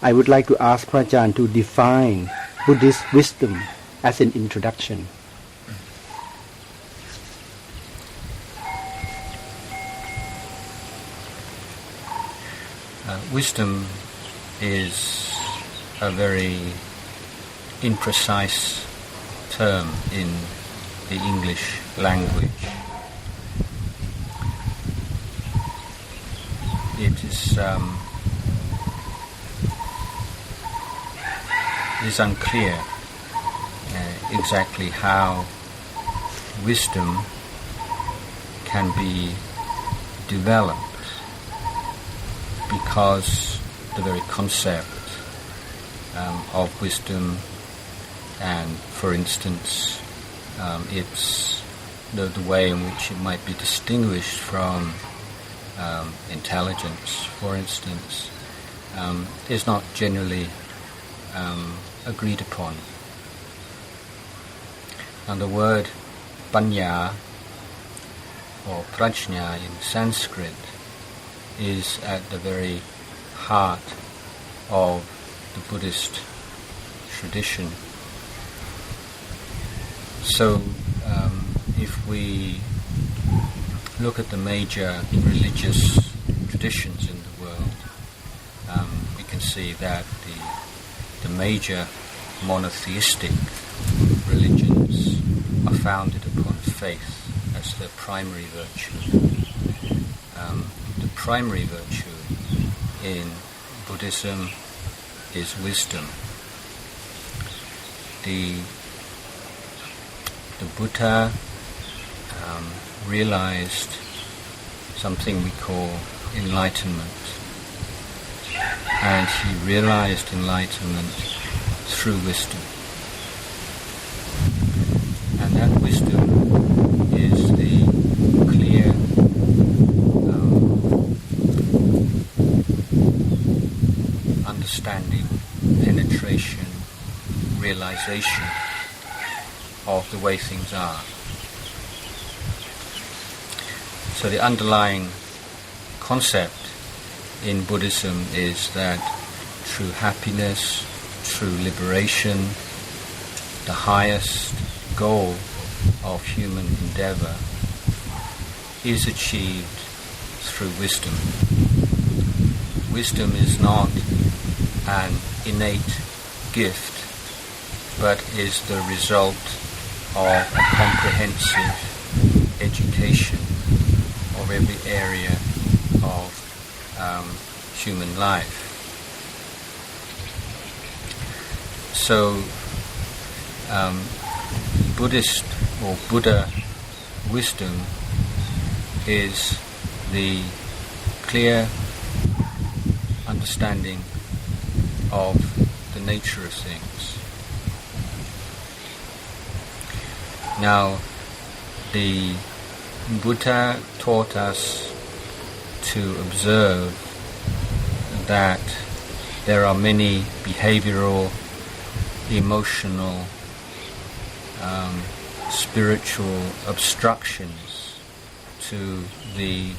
I would like to ask พระอาจารย์ to define Buddhist wisdom as an introduction. Wisdom is a very imprecise term in the English language. It is unclear exactly how wisdom can be developed, because the very concept of wisdom, and for instance it's the way in which it might be distinguished from intelligence, for instance, is not generally agreed upon. And the word panya or prajna in Sanskrit is at the very heart of the Buddhist tradition. So if we look at the major religious traditions in the world, we can see that the major monotheistic religions are founded upon faith as their primary virtue. The primary virtue in Buddhism is wisdom. The Buddha realized something we call enlightenment, and he realized enlightenment through wisdom. And that wisdom is the clear understanding, penetration, realization of the way things are. So the underlying concept in Buddhism is that true happiness, true liberation, the highest goal of human endeavor is achieved through wisdom. Wisdom is not an innate gift, but is the result of a comprehensive education of every area of human life. So Buddhist or Buddha wisdom is the clear understanding of the nature of things. Now, the Buddha taught us to observe that there are many behavioral, emotional, spiritual obstructions to the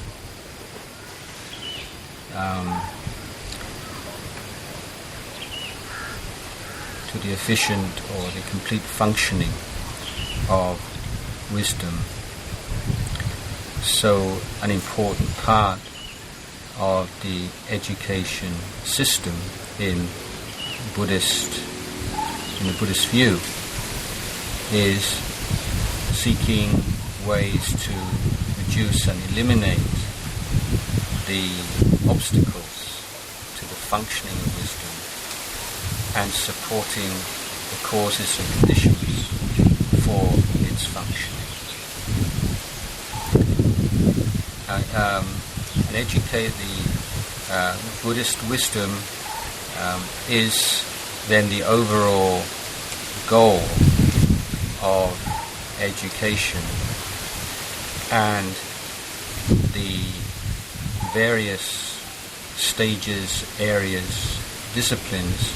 efficient or the complete functioning of wisdom. So an important part of the education system in the Buddhist view is seeking ways to reduce and eliminate the obstacles to the functioning of wisdom and supporting the causes and conditions for its functioning. And educate the Buddhist wisdom is then the overall goal of education, and the various stages, areas, disciplines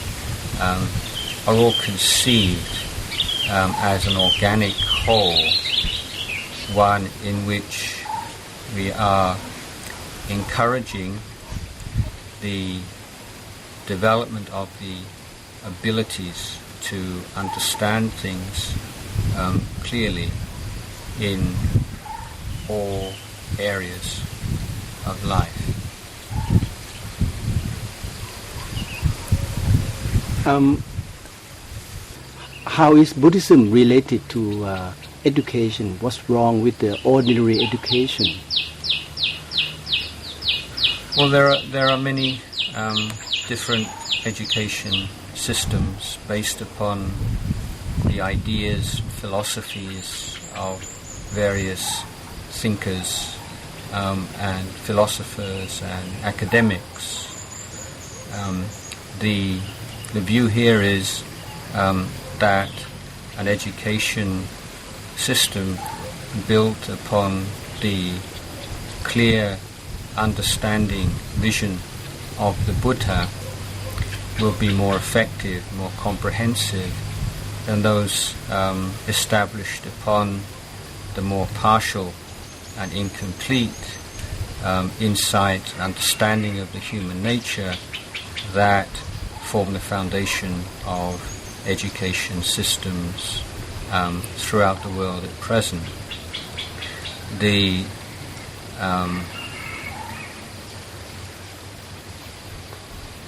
are all conceived as an organic whole, one in which we are encouraging the development of the abilities to understand things clearly in all areas of life. How is Buddhism related to education? What's wrong with the ordinary education? Well, there are many different education systems based upon the ideas, philosophies of various thinkers and philosophers and academics. The view here is that an education system built upon the clear understanding, vision of the Buddha will be more effective, more comprehensive than those established upon the more partial and incomplete insight and understanding of the human nature that form the foundation of education systems throughout the world at present. The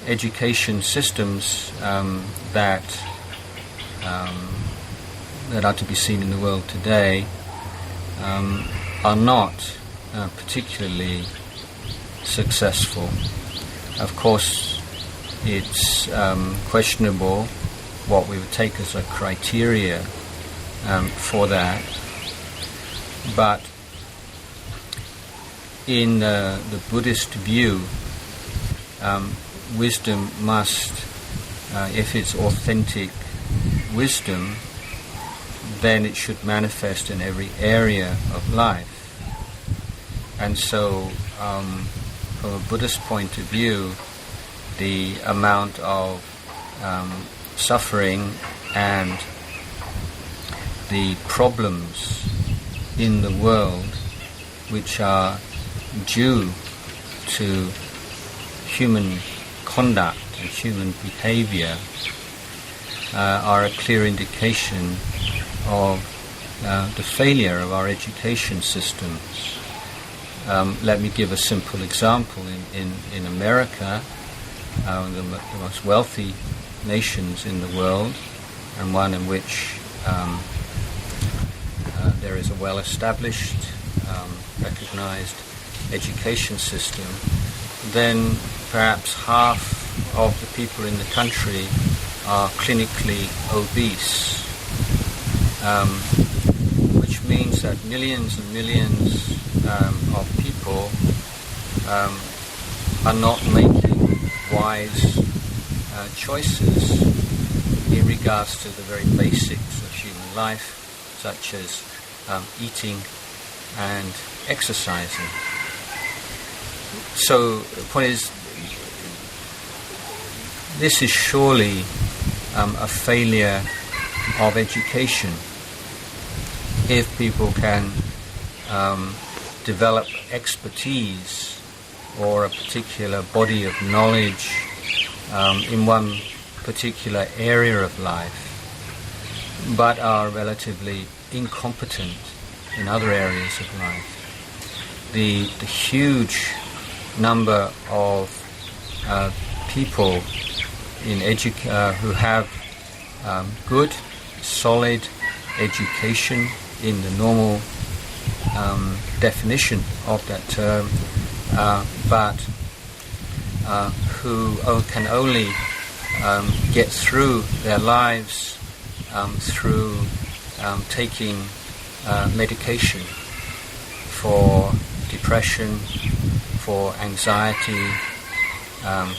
education systems that are to be seen in the world today are not particularly successful. Of course, it's questionable what we would take as a criteria for that, but in the Buddhist view, wisdom must, if it's authentic wisdom, then it should manifest in every area of life. And so, from a Buddhist point of view, the amount of suffering and the problems in the world which are due to human conduct and human behavior are a clear indication of the failure of our education systems. Let me give a simple example. In America, the most wealthy nations in the world, and one in which there is a well-established, recognized education system, then perhaps half of the people in the country are clinically obese, which means that millions and millions of people are not making wise choices in regards to the very basics of human life, such as eating and exercising. So the point is, this is surely a failure of education. If people can develop expertise or a particular body of knowledge in one particular area of life, but are relatively incompetent in other areas of life, the huge number of people in who have good, solid education in the normal definition of that term, but who can only get through their lives through taking medication for depression, for anxiety,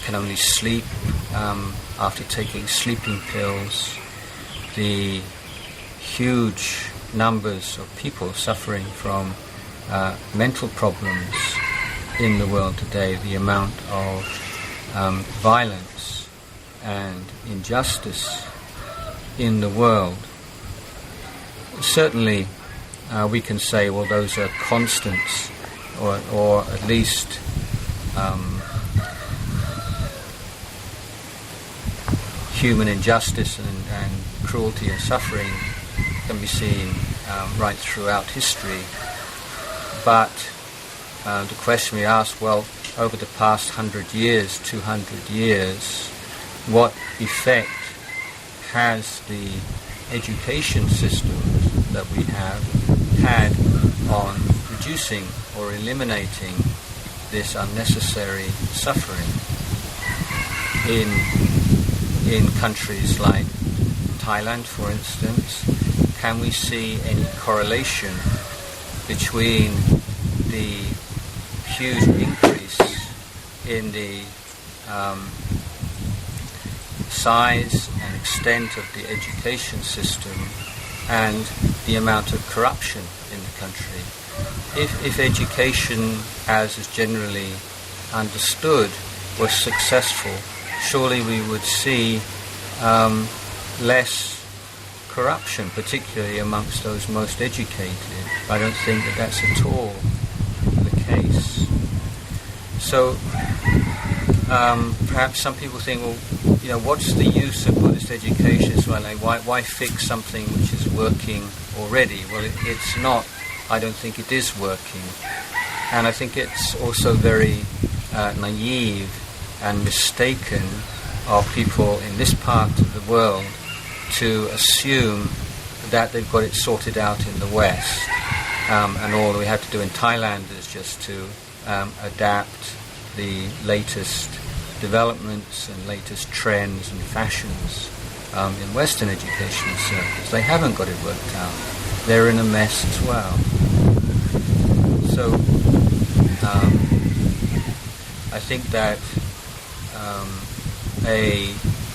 can only sleep after taking sleeping pills. The huge numbers of people suffering from mental problems in the world today, the amount of violence and injustice in the world. Certainly we can say, well, those are constants, or at least human injustice and cruelty and suffering can be seen right throughout history. But the question we ask, well, over the past 100 years, 200 years, what effect has the education system that we have had on reducing or eliminating this unnecessary suffering in countries like Thailand, for instance? Can we see any correlation between the huge increase in the size and extent of the education system and the amount of corruption in the country? If education, as is generally understood, was successful, surely we would see less corruption, particularly amongst those most educated. I don't think that that's at all the case. So perhaps some people think, well, what's the use of Buddhist education? So why fix something which is working already? Well, it's not. I don't think it is working. And I think it's also very naive and mistaken of people in this part of the world to assume that they've got it sorted out in the West, and all that we have to do in Thailand is just to adapt the latest developments and latest trends and fashions in Western educational circles. They haven't got it worked out. They're in a mess as well. So I think that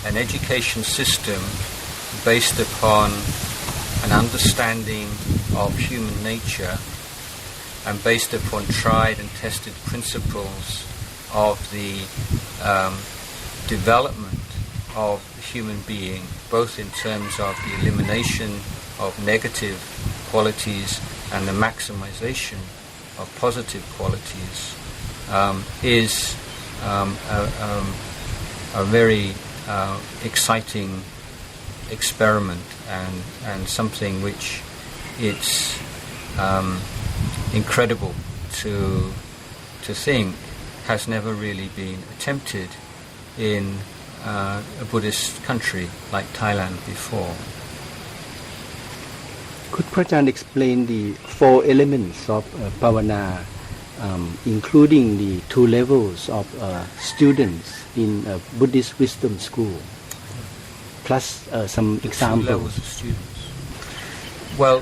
an education system based upon an understanding of human nature and based upon tried and tested principles of the development of the human being, both in terms of the elimination of negative qualities and the maximization of positive qualities, is a very exciting experiment and something which it's incredible to think has never really been attempted in a Buddhist country like Thailand before. Could Prajaan explain the four elements of Bhavana, including the two levels of students in a Buddhist wisdom school, plus some examples? Two levels of students. Well,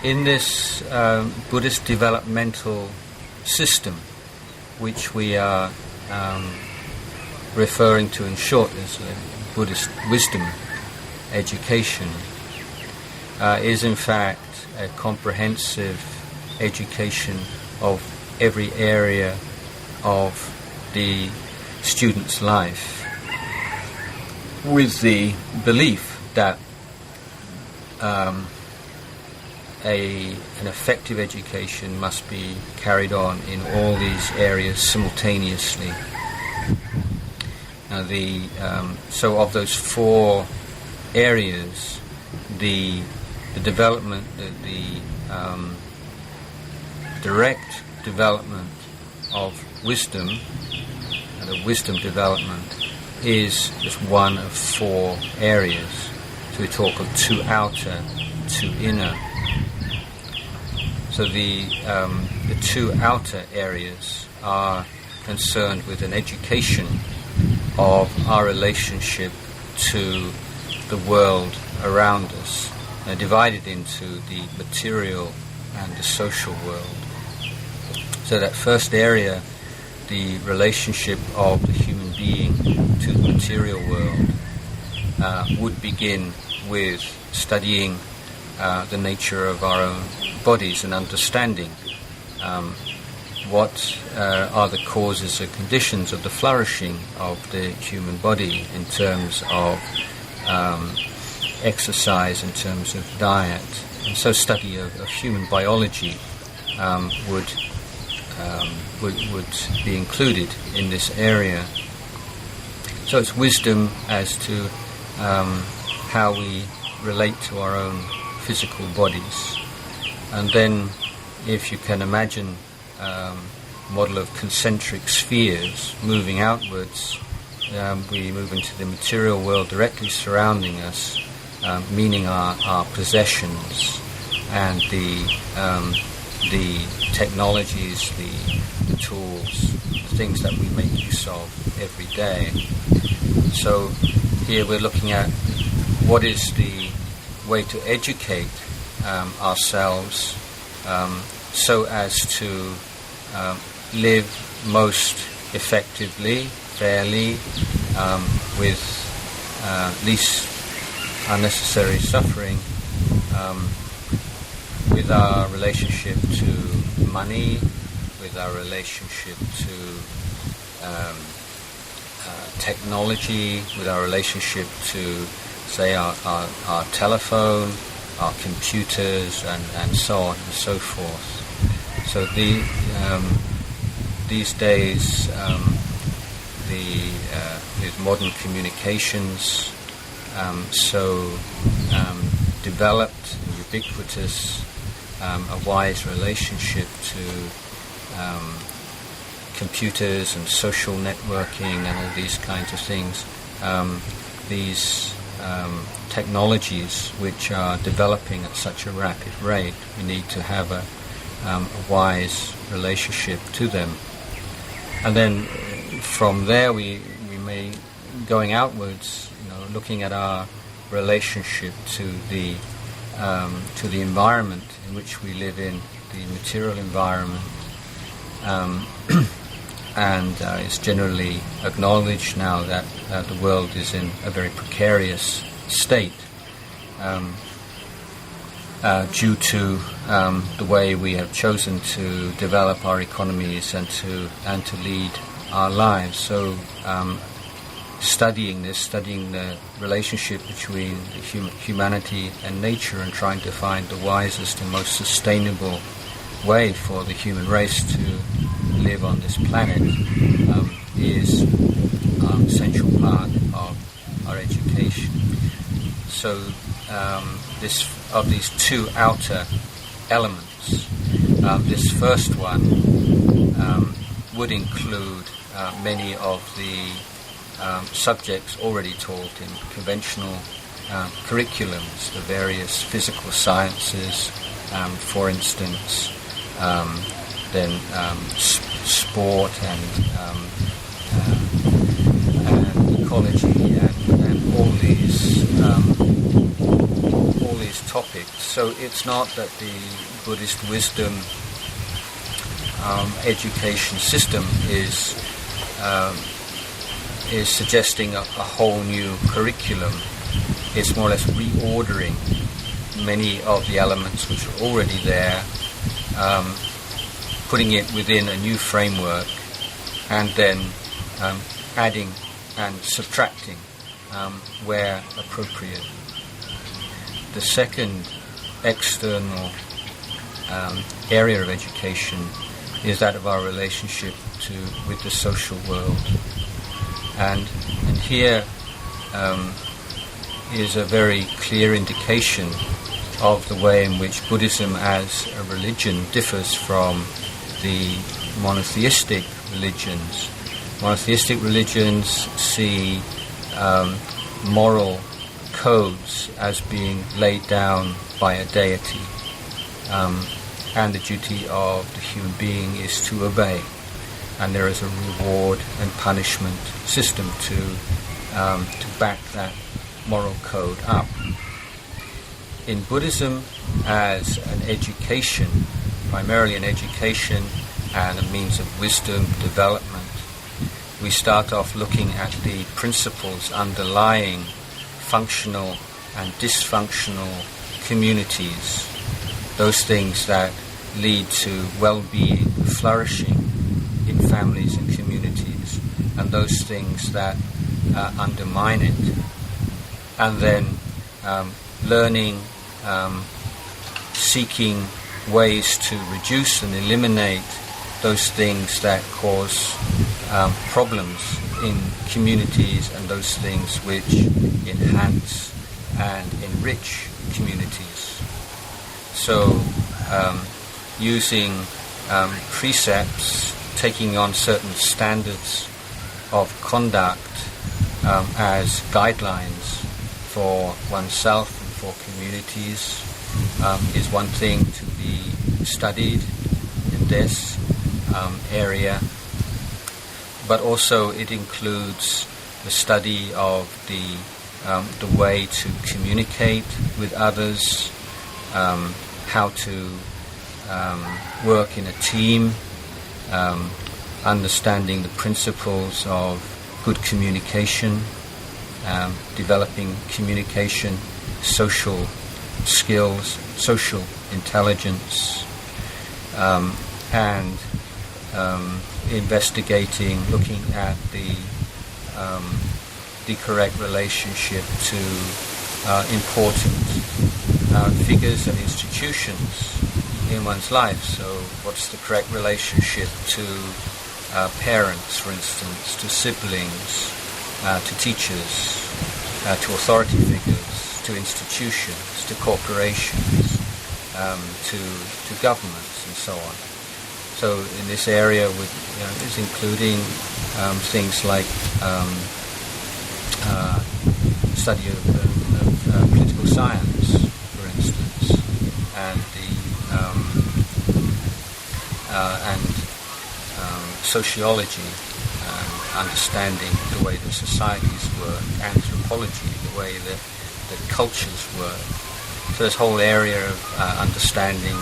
in this Buddhist developmental system, which we are referring to in short as Buddhist wisdom education, is in fact a comprehensive education of every area of the student's life, with the belief that an effective education must be carried on in all these areas simultaneously. So of those four areas, the development, the direct development of wisdom, and the wisdom development, is just one of four areas. So we talk of two outer, two inner. So the two outer areas are concerned with an education of our relationship to the world around us, divided into the material and the social world. So that first area, the relationship of the human being to the material world, would begin with studying the nature of our own bodies and understanding what are the causes and conditions of the flourishing of the human body in terms of exercise, in terms of diet. And so study of human biology would be included in this area. So it's wisdom as to how we relate to our own physical bodies. And then if you can imagine a model of concentric spheres moving outwards, we move into the material world directly surrounding us, meaning our possessions and the technologies, the tools, the things that we make use of every day. So here we're looking at what is the way to educate ourselves so as to live most effectively, fairly, with least unnecessary suffering, with our relationship to money, with our relationship to technology, with our relationship to, say, our telephone, our computers, and so on and so forth. So these days, with modern communications, so developed and ubiquitous, a wise relationship to computers and social networking and all these kinds of things. These technologies which are developing at such a rapid rate, we need to have a wise relationship to them. And then from there we may, going outwards, looking at our relationship to the environment in which we live in, the material environment, and it's generally acknowledged now that the world is in a very precarious state due to the way we have chosen to develop our economies and to lead our lives. So studying the relationship between humanity and nature and trying to find the wisest and most sustainable way for the human race to live on this planet is an essential part of our education. So of these two outer elements, this first one would include many of the subjects already taught in conventional curriculums, the various physical sciences, for instance, then sport and ecology and all these topics. So it's not that the Buddhist wisdom education system is suggesting a whole new curriculum. It's more or less reordering many of the elements which are already there, putting it within a new framework, and then adding and subtracting where appropriate. The second external area of education is that of our relationship with the social world. And here is a very clear indication of the way in which Buddhism as a religion differs from the monotheistic religions. Monotheistic religions see moral codes as being laid down by a deity, and the duty of the human being is to obey. And there is a reward and punishment system to back that moral code up. In Buddhism, as an education, primarily an education and a means of wisdom development, we start off looking at the principles underlying functional and dysfunctional communities, those things that lead to well-being, flourishing in families and communities, and those things that undermine it. And then learning, seeking ways to reduce and eliminate those things that cause problems in communities and those things which enhance and enrich communities. So using precepts, taking on certain standards of conduct as guidelines for oneself and for communities is one thing to be studied in this area, but also it includes the study of the way to communicate with others, how to work in a team, understanding the principles of good communication, developing communication, social skills, social intelligence, and investigating, looking at the correct relationship to important figures and institutions in one's life. So what's the correct relationship to parents, for instance, to siblings, to teachers, to authority figures, to institutions, to corporations, to governments, and so on. So in this area is including things like study of political science, for instance, and sociology, understanding the way that societies work, anthropology, the way that cultures work. So this whole area of understanding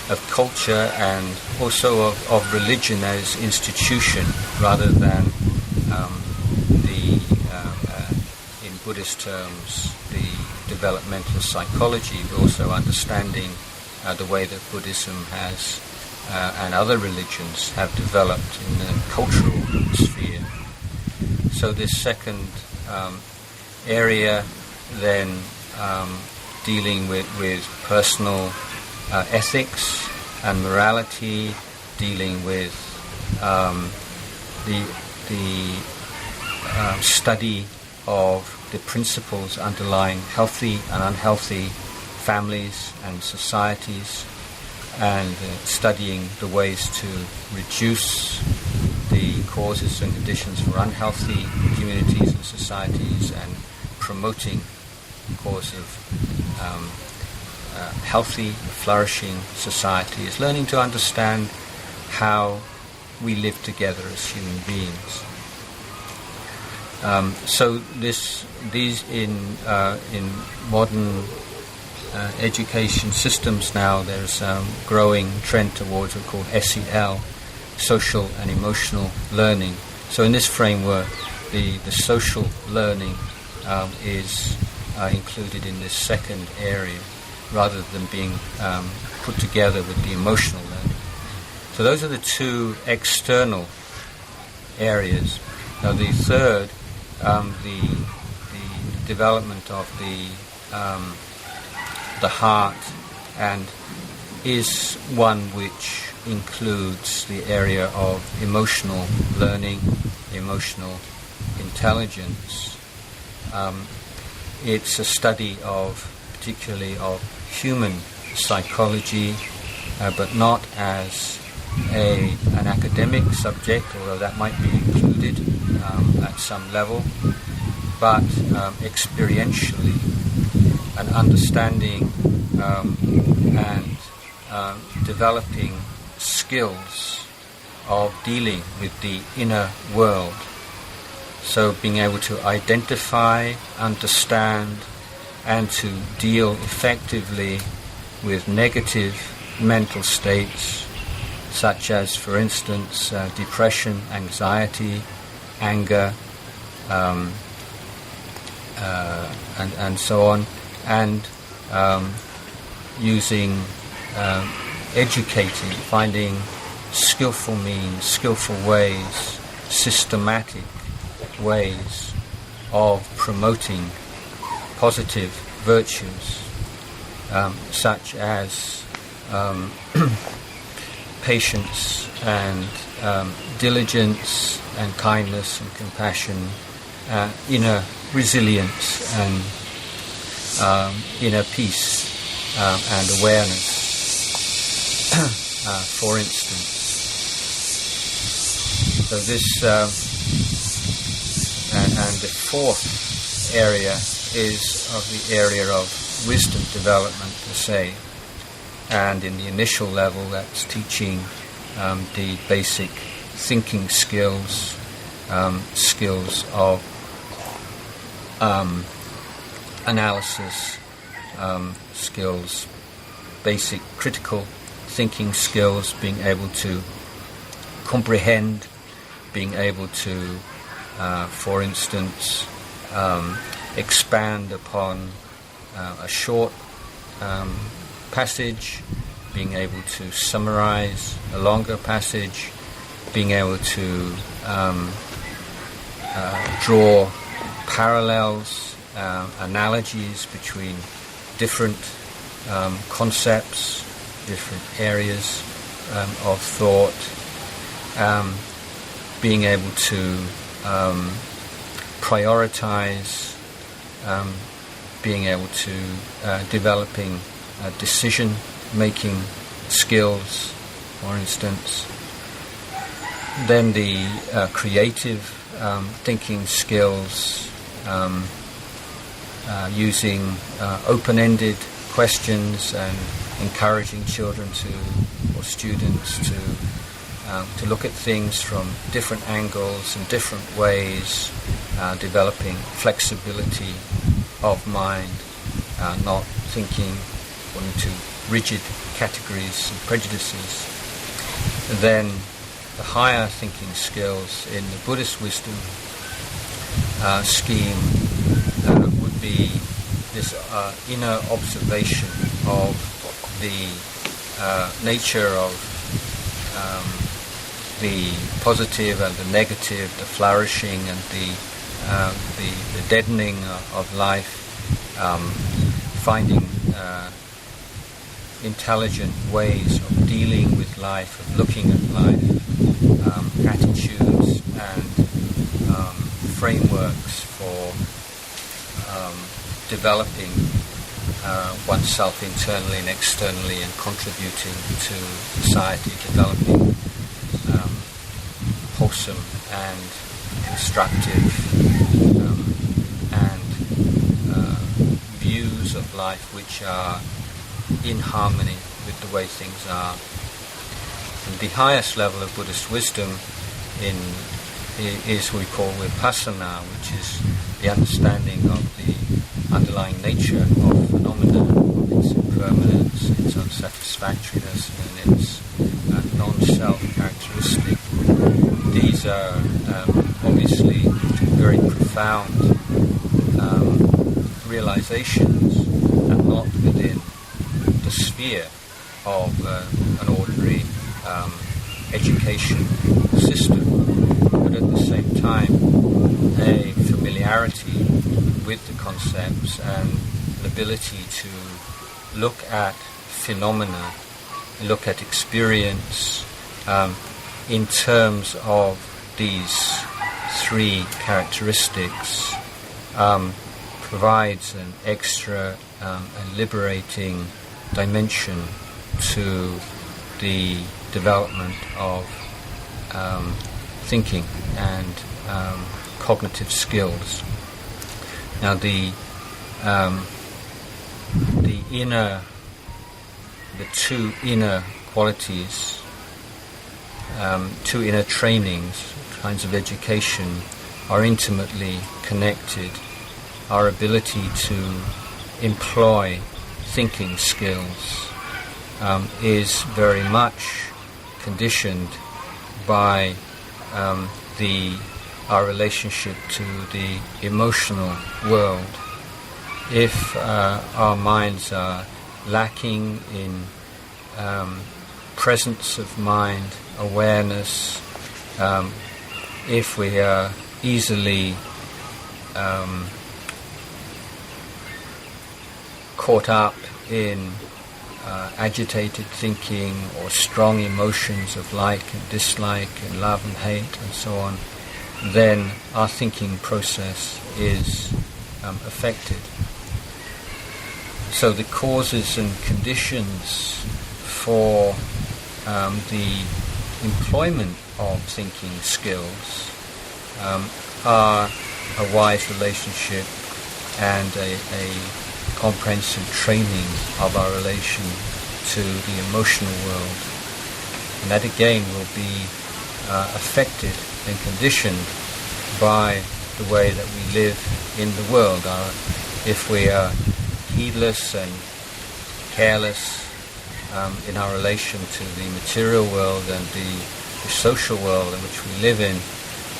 of culture and also of religion as institution, rather than in Buddhist terms the developmental psychology, but also understanding the way that Buddhism has and other religions have developed in the cultural sphere. So this second area then dealing with personal ethics and morality, dealing with the study of the principles underlying healthy and unhealthy families and societies, and studying the ways to reduce the causes and conditions for unhealthy communities and societies, and promoting the cause of healthy, flourishing societies, learning to understand how we live together as human beings. So these in modern education systems now, there's a growing trend towards what's called SEL, social and emotional learning. So in this framework, the social learning is included in this second area, rather than being put together with the emotional learning. So those are the two external areas. Now the third, the development of the heart, and is one which includes the area of emotional learning, emotional intelligence. It's a study particularly of human psychology, but not as an academic subject, although that might be included at some level, but experientially, and understanding and developing skills of dealing with the inner world. So being able to identify, understand, and to deal effectively with negative mental states, such as, for instance, depression, anxiety, anger, and so on, and using, educating, finding skillful means, skillful ways, systematic ways of promoting positive virtues, such as patience and diligence and kindness and compassion, inner resilience and inner peace and awareness, for instance. So this and the fourth area is of the area of wisdom development per se, and in the initial level that's teaching the basic thinking skills, skills of analysis, skills, basic critical thinking skills, being able to comprehend, being able to, for instance, expand upon a short passage, being able to summarize a longer passage, being able to draw parallels, analogies between different concepts, different areas of thought, being able to prioritize, being able to developing decision-making skills, for instance. Then the creative thinking skills, using open-ended questions and encouraging children or students to look at things from different angles and different ways, developing flexibility of mind, not thinking according to rigid categories and prejudices. And then the higher thinking skills in the Buddhist wisdom scheme would be this inner observation of the nature of the positive and the negative, the flourishing and the deadening of life, finding intelligent ways of dealing with life, of looking at life, attitudes and frameworks for developing oneself internally and externally and contributing to society, developing wholesome and constructive and views of life which are in harmony with the way things are. And the highest level of Buddhist wisdom is we call vipassana, which is the understanding of the underlying nature of phenomena, of its impermanence, its unsatisfactoriness, and its non-self characteristic. These are obviously very profound realizations and not within the sphere of an ordinary education system, but at the same time a familiarity with the concepts and an ability to look at phenomena, look at experience in terms of these three characteristics, provides an extra and liberating dimension to the development of thinking and cognitive skills. Now the two inner qualities, two inner trainings, kinds of education, are intimately connected. Our ability to employ thinking skills is very much conditioned by our relationship to the emotional world. If our minds are lacking in presence of mind, awareness, if we are easily caught up in agitated thinking or strong emotions of like and dislike and love and hate and so on, then our thinking process is affected. So the causes and conditions for the employment of thinking skills are a wise relationship and a comprehensive training of our relation to the emotional world. And that again will be affected and conditioned by the way that we live in the world. If we are heedless and careless in our relation to the material world and the social world in which we live in,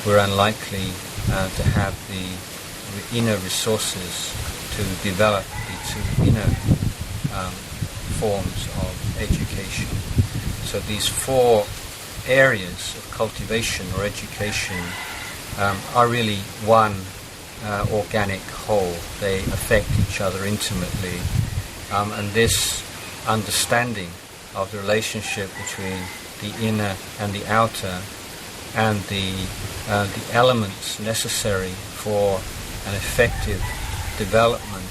we're unlikely to have the inner resources to develop the two inner forms of education. So these four areas of cultivation or education are really one organic whole. They affect each other intimately, and this understanding of the relationship between the inner and the outer and the elements necessary for an effective development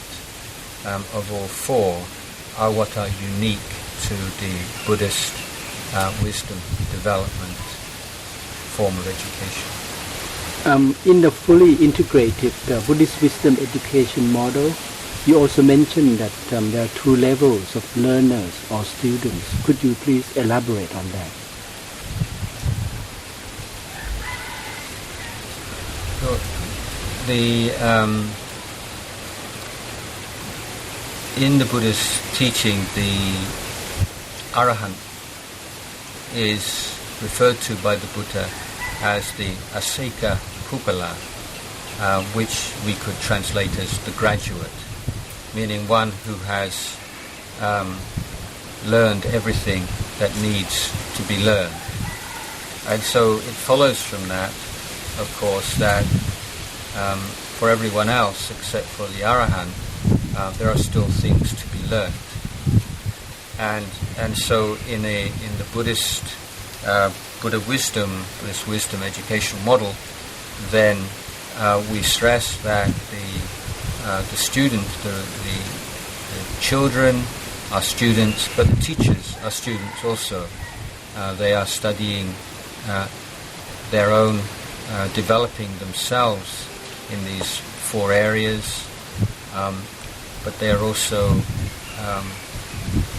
of all four are what are unique to the Buddhist wisdom development form of education. In the fully integrated Buddhist wisdom education model, you also mentioned that there are two levels of learners or students. Could you please elaborate on that? So in the Buddhist teaching, the Arahant is referred to by the Buddha as the Aseka Pupala, which we could translate as the graduate, meaning one who has learned everything that needs to be learned. And so it follows from that, of course, that for everyone else except for the Arahant, there are still things to be learned. And so in the Buddhist Buddhist wisdom education model, then we stress that the students, the children are students, but the teachers are students also. They are studying their own, developing themselves in these four areas, but they are also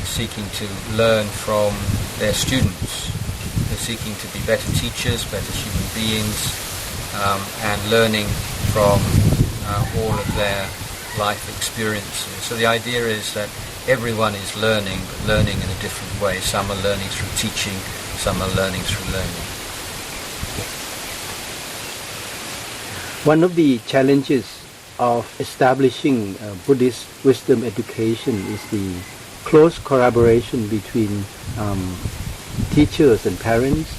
seeking to learn from their students. They're seeking to be better teachers, better human beings, and learning from all of their life experiences. So the idea is that everyone is learning, but learning in a different way. Some are learning through teaching, some are learning through learning. One of the challenges of establishing Buddhist wisdom education is the close collaboration between teachers and parents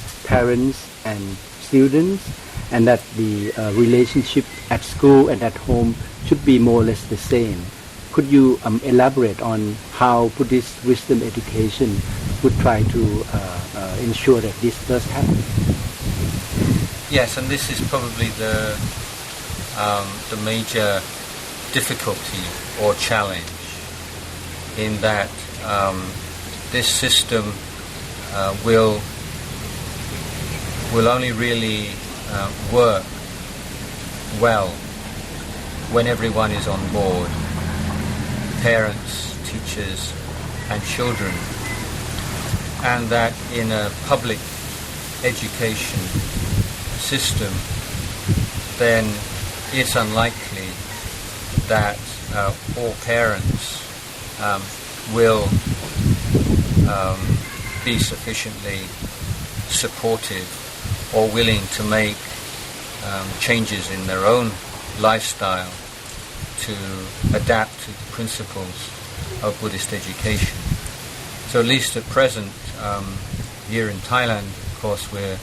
and students, and that the relationship at school and at home should be more or less the same. Could you elaborate on how Buddhist wisdom education would try to ensure that this does happen? Yes, and this is probably the major difficulty or challenge, in that this system will only really work well when everyone is on board, parents, teachers and children, and that in a public education system then it's unlikely that all parents will be sufficiently supportive or willing to make changes in their own lifestyle to adapt to the principles of Buddhist education. So at least at present, here in Thailand, of course, we're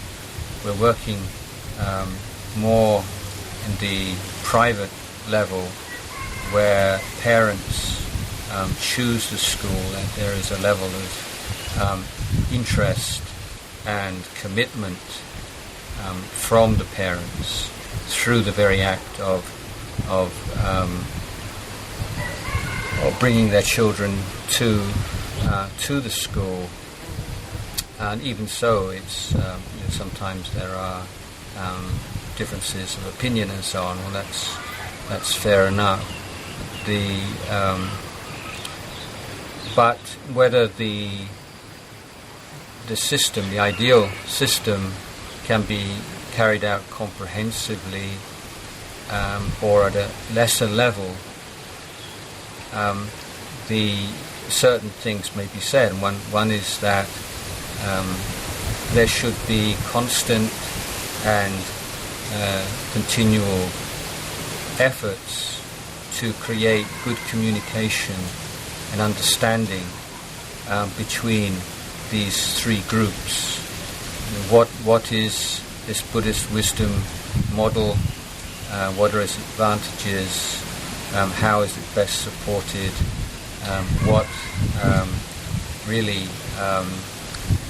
working more in the private level, where parents choose the school, that there is a level of interest and commitment from the parents through the very act of bringing their children to the school. And even so, it's sometimes there are differences of opinion and so on. Well, that's fair enough. But whether the system, the ideal system, can be carried out comprehensively or at a lesser level, the certain things may be said. One is that there should be constant and continual efforts to create good communication and understanding between these three groups. What is this Buddhist wisdom model? What are its advantages? How is it best supported? What really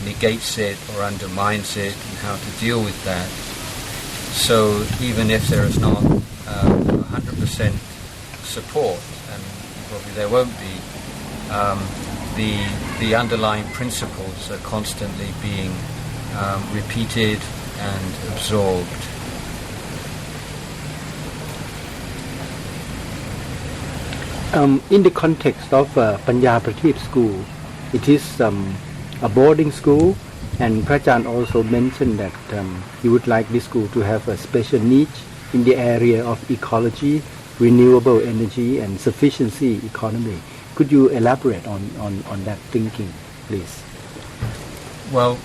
negates it or undermines it, and how to deal with that. So even if there is not 100% support, and probably there won't be, the underlying principles are constantly being repeated and absorbed. In the context of Panya Pratip school, it is a boarding school, and Prajaan also mentioned that he would like this school to have a special niche in the area of ecology, renewable energy, and sufficiency economy. Could you elaborate on that thinking, please? Well,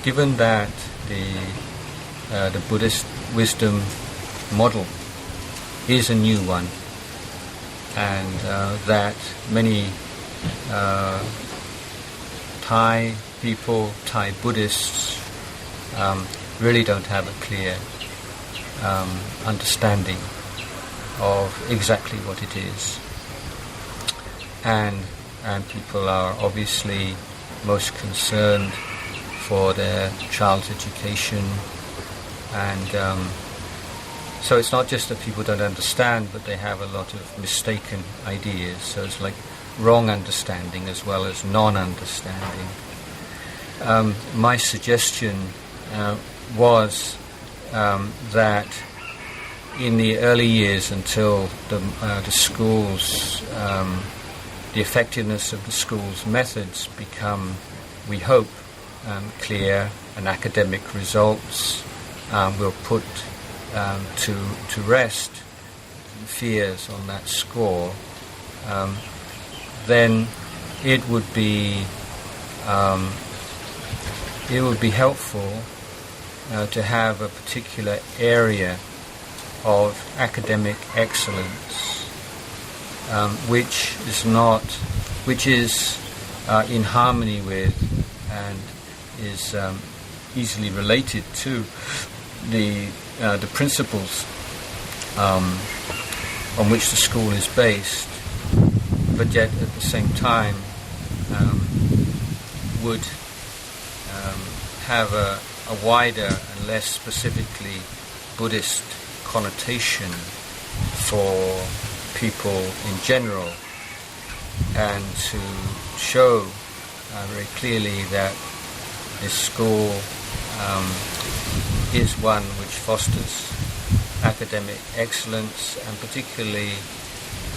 given that the Buddhist wisdom model is a new one, and that many Thai people, Thai Buddhists, really don't have a clear understanding of exactly what it is. And people are obviously most concerned for their child's education, and so it's not just that people don't understand, but they have a lot of mistaken ideas. So it's like wrong understanding as well as non-understanding. My suggestion was that in the early years, until the schools, the effectiveness of the school's methods become, we hope, clear, and academic results will put to rest fears on that score, then it would be helpful to have a particular area of academic excellence, which is in harmony with and is easily related to the principles on which the school is based, but yet at the same time would have a wider and less specifically Buddhist connotation for people in general, and to show very clearly that this school is one which fosters academic excellence, and particularly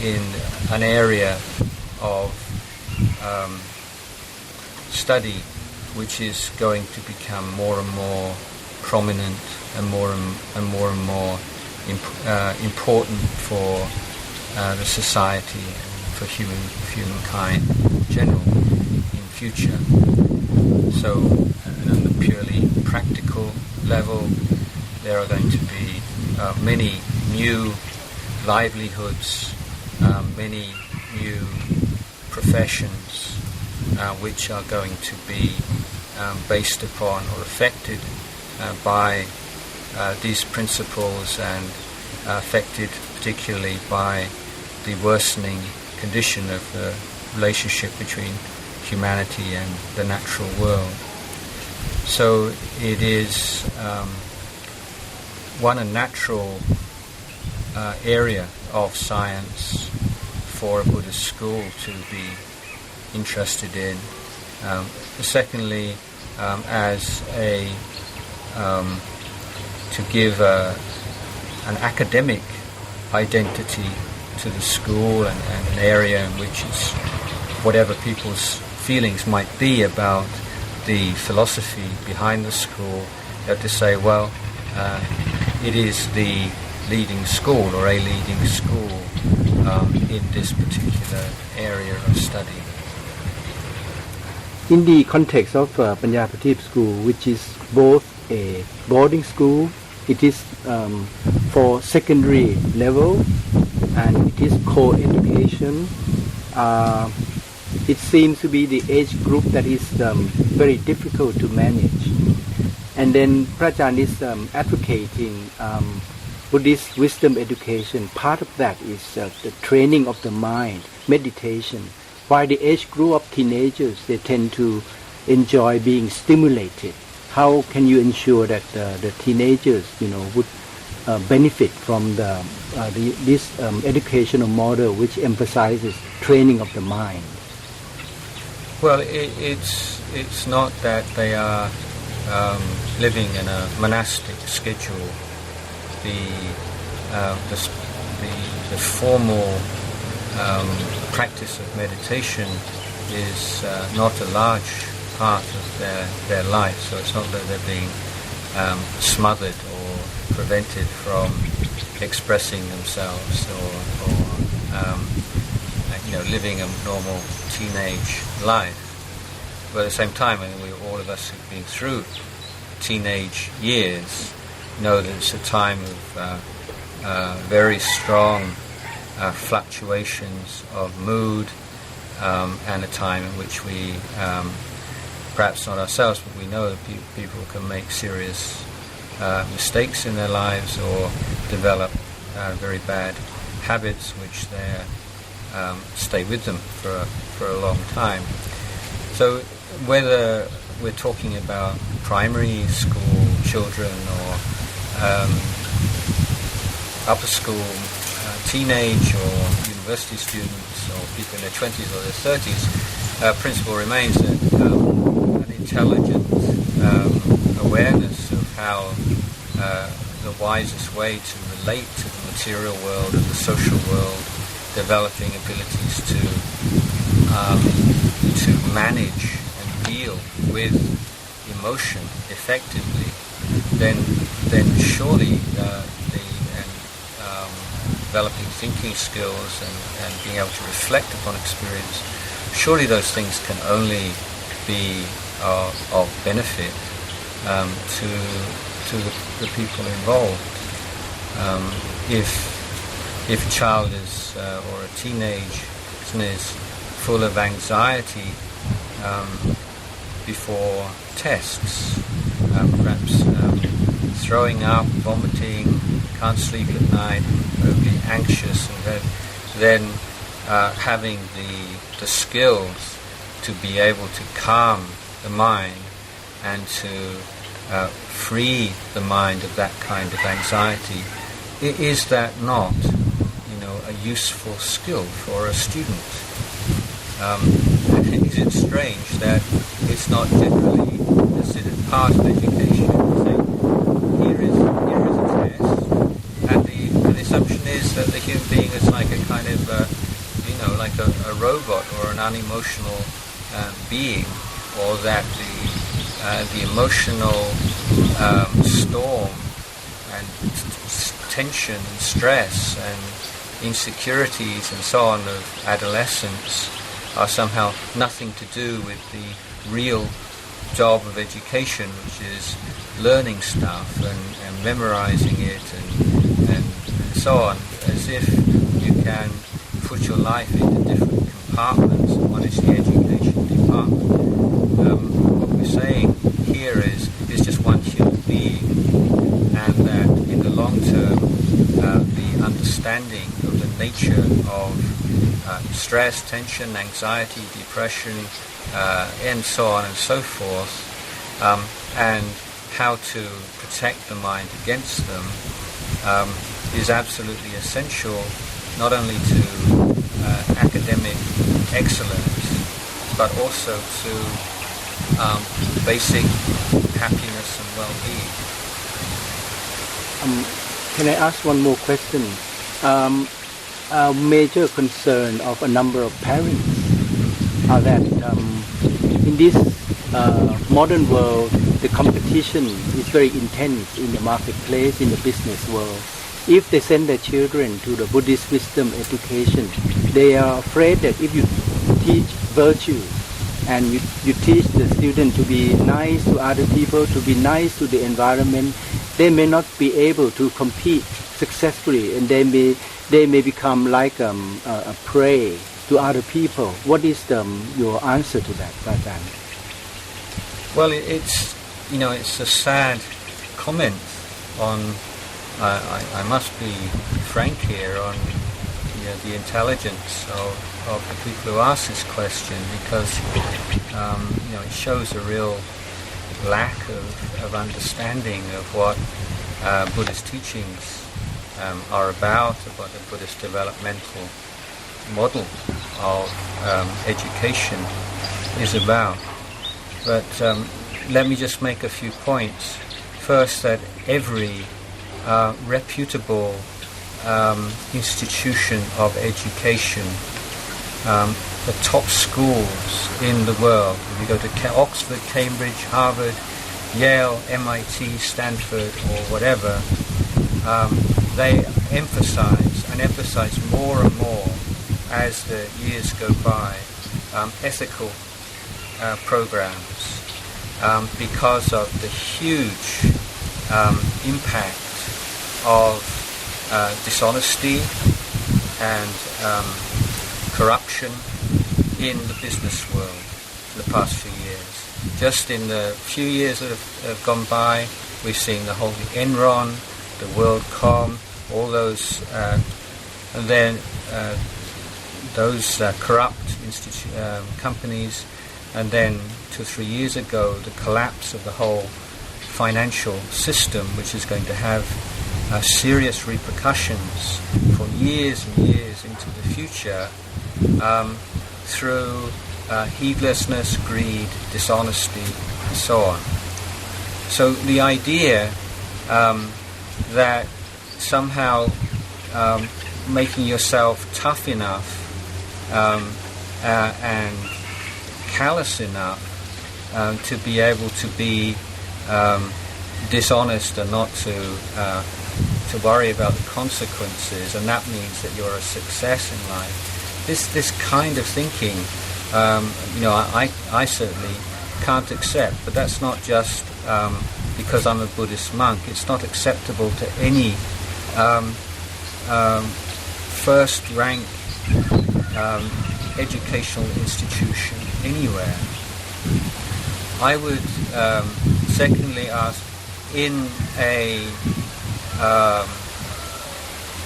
in an area of study which is going to become more and more prominent and more important for the society and for humankind in general in future. So on the purely practical level, there are going to be many new livelihoods, many new professions which are going to be based upon or affected by these principles, and affected particularly by the worsening condition of the relationship between humanity and the natural world. So it is one a natural area of science for a Buddhist school to be interested in. Secondly, as a to give an academic identity to the school and an area in which it's whatever people's feelings might be about the philosophy behind the school, you have to say, well, it is the leading school or a leading school in this particular area of study. In the context of Panyapatip School, which is both a boarding school, it is for secondary level and it is co-education. It seems to be the age group that is very difficult to manage. And then Prajan is advocating Buddhist wisdom education. Part of that is the training of the mind, meditation. While the age group of teenagers, they tend to enjoy being stimulated. How can you ensure that the teenagers, would benefit from this educational model which emphasizes training of the mind? Well, it's not that they are living in a monastic schedule. The formal practice of meditation is not a large part of their life, so it's not that they're being smothered or prevented from expressing themselves or living a normal teenage life. But at the same time, all of us who've been through teenage years know that it's a time of very strong fluctuations of mood and a time in which we, perhaps not ourselves, but we know that people can make serious mistakes in their lives or develop very bad habits which stay with them for a long time. So whether we're talking about primary school children or upper school teenage or university students or people in their 20s or their 30s, principle remains that an intelligent awareness of how the wisest way to relate to the material world and the social world, developing abilities to manage and deal with emotion effectively, then surely developing thinking skills and being able to reflect upon experience, surely those things can only be of benefit to the people involved. If a child is or a teenage is full of anxiety before tests, perhaps throwing up, vomiting, can't sleep at night, be anxious, and then having the skills to be able to calm the mind and to free the mind of that kind of anxiety, is that not, a useful skill for a student? Is it strange that it's not generally considered part of education? Here is a test, and the assumption is that the human being is like a kind of, like a robot or an unemotional being, or that the emotional storm and tension and stress and insecurities and so on of adolescence are somehow nothing to do with the real job of education, which is learning stuff and memorizing it and so on, as if you can put your life into different compartments. One is the education department. What we're saying here is just one human being, and that in the long term the understanding of the nature of stress, tension, anxiety, depression, and so on and so forth, and how to protect the mind against them is absolutely essential, not only to academic excellence, but also to basic happiness and well-being. Can I ask one more question? A major concern of a number of parents are that in this modern world, the competition is very intense in the marketplace, in the business world. If they send their children to the Buddhist wisdom education, they are afraid that if you teach virtue and you teach the student to be nice to other people, to be nice to the environment, they may not be able to compete successfully, and they may become like a prey to other people. What is your answer to that, Ajahn? Well, it's a sad comment on. I must be frank here on the intelligence of the people who ask this question, because it shows a real lack of understanding of what Buddhist teachings are about, what the Buddhist developmental model of education is about. But let me just make a few points. First, that every reputable institution of education, the top schools in the world, if you go to Oxford, Cambridge, Harvard, Yale, MIT, Stanford, or whatever, they emphasize more and more as the years go by ethical programs because of the huge impact of dishonesty and corruption in the business world in the past few years. Just in the few years that have gone by, we've seen the whole Enron, the WorldCom, all those, and then those corrupt companies, and then 2-3 years ago, the collapse of the whole financial system, which is going to have serious repercussions for years and years into the future through heedlessness, greed, dishonesty, and so on. So the idea that somehow making yourself tough enough and callous enough to be able to be dishonest and not to worry about the consequences, and that means that you're a success in life. This kind of thinking, I certainly can't accept. But that's not just because I'm a Buddhist monk. It's not acceptable to any first-rank educational institution anywhere. I would secondly ask, in a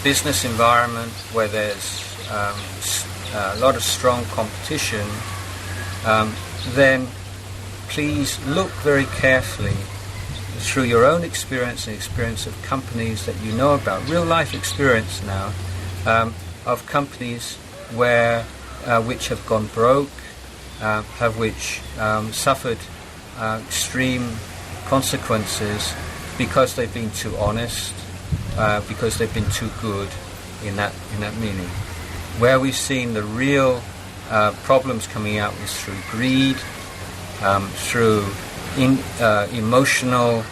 business environment where there's a lot of strong competition, then please look very carefully through your own experience and experience of companies that you know about, real life experience now, of companies which have gone broke, which suffered extreme consequences because they've been too honest, because they've been too good in that meaning. Where we've seen the real problems coming out is through greed, through emotional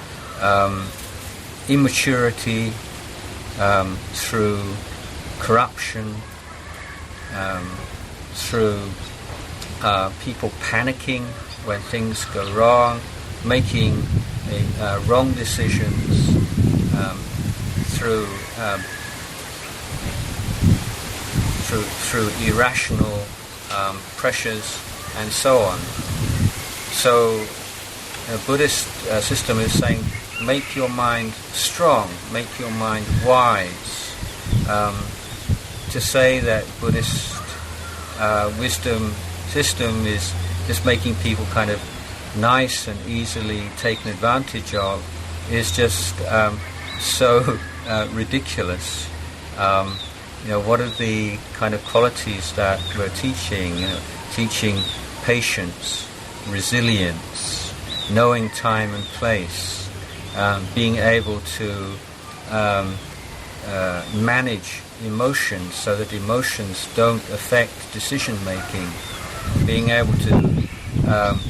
immaturity, through corruption, through people panicking when things go wrong, making wrong decisions, through irrational pressures, and so on. So a Buddhist system is saying, make your mind strong, make your mind wise, to to say that Buddhist wisdom system is just making people kind of nice and easily taken advantage of is just so ridiculous. What are the kind of qualities that we're teaching? Teaching patience, resilience, knowing time and place, being able to manage emotions so that emotions don't affect decision making, being able to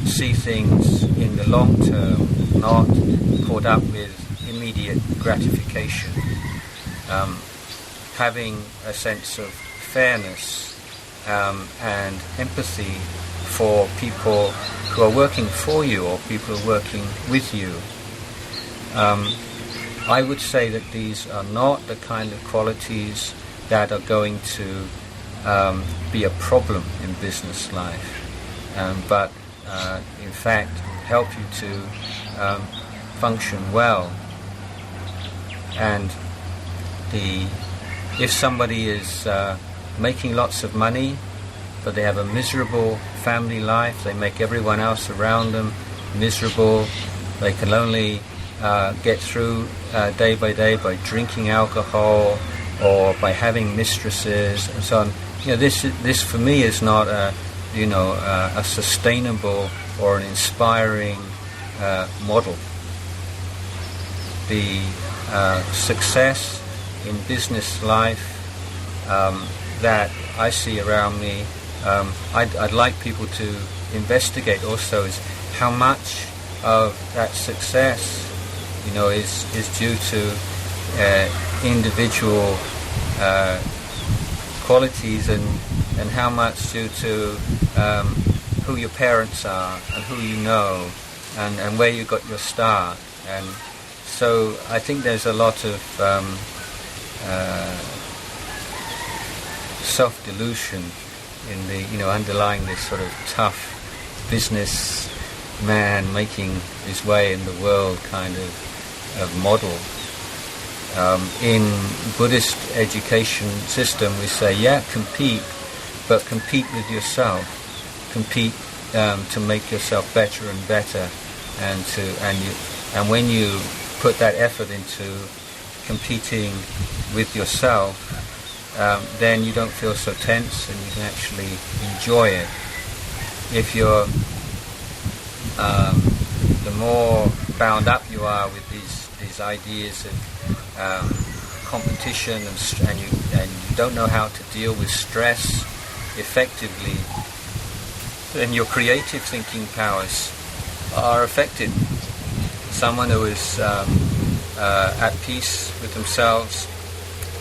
see things in the long term, not caught up with immediate gratification, having a sense of fairness and empathy for people who are working for you or people who are working with you. I would say that these are not the kind of qualities that are going to be a problem in business life, but in fact help you to function well. And if somebody is making lots of money but they have a miserable family life, they make everyone else around them miserable, they can only get through day by day by drinking alcohol or by having mistresses and so on. This for me is not a sustainable or an inspiring model. The success in business life that I see around me, I'd like people to investigate also is how much of that success is due to individual qualities and how much due to who your parents are and who you know and where you got your start. And so I think there's a lot of self-delusion in the underlying this sort of tough business man making his way in the world kind of model. In Buddhist education system we say, compete, but compete with yourself. Compete to make yourself better and better, and when you put that effort into competing with yourself, then you don't feel so tense and you can actually enjoy it. If you're the more bound up you are with these ideas of competition and you don't know how to deal with stress effectively, then your creative thinking powers are affected. Someone who is at peace with themselves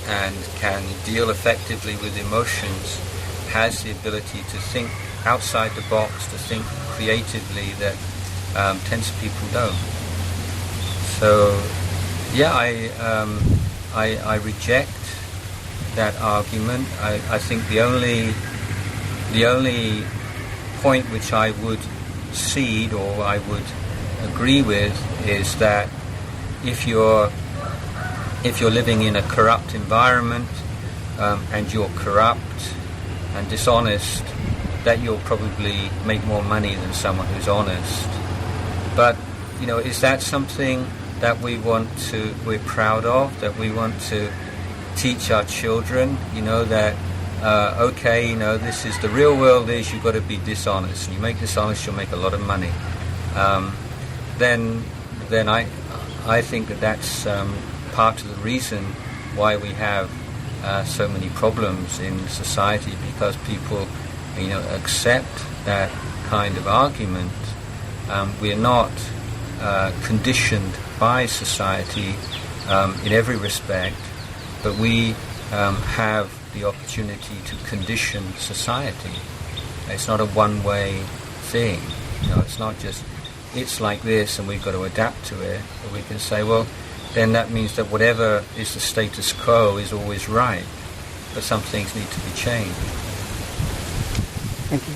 and can deal effectively with emotions has the ability to think outside the box, to think creatively that tense people don't. So I reject that argument. I think the only point which I would cede or I would agree with is that if you're living in a corrupt environment and you're corrupt and dishonest, that you'll probably make more money than someone who's honest. But is that something that we're proud of, that we want to teach our children? That this is the real world is you've got to be dishonest. You make dishonest, you'll make a lot of money. Then I think that's part of the reason why we have so many problems in society, because people accept that kind of argument. We're not conditioned by society in every respect, but we have the opportunity to condition society. It's not a one-way thing. It's not just it's like this and we've got to adapt to it. But we can say, well, then that means that whatever is the status quo is always right, but some things need to be changed. Thank you.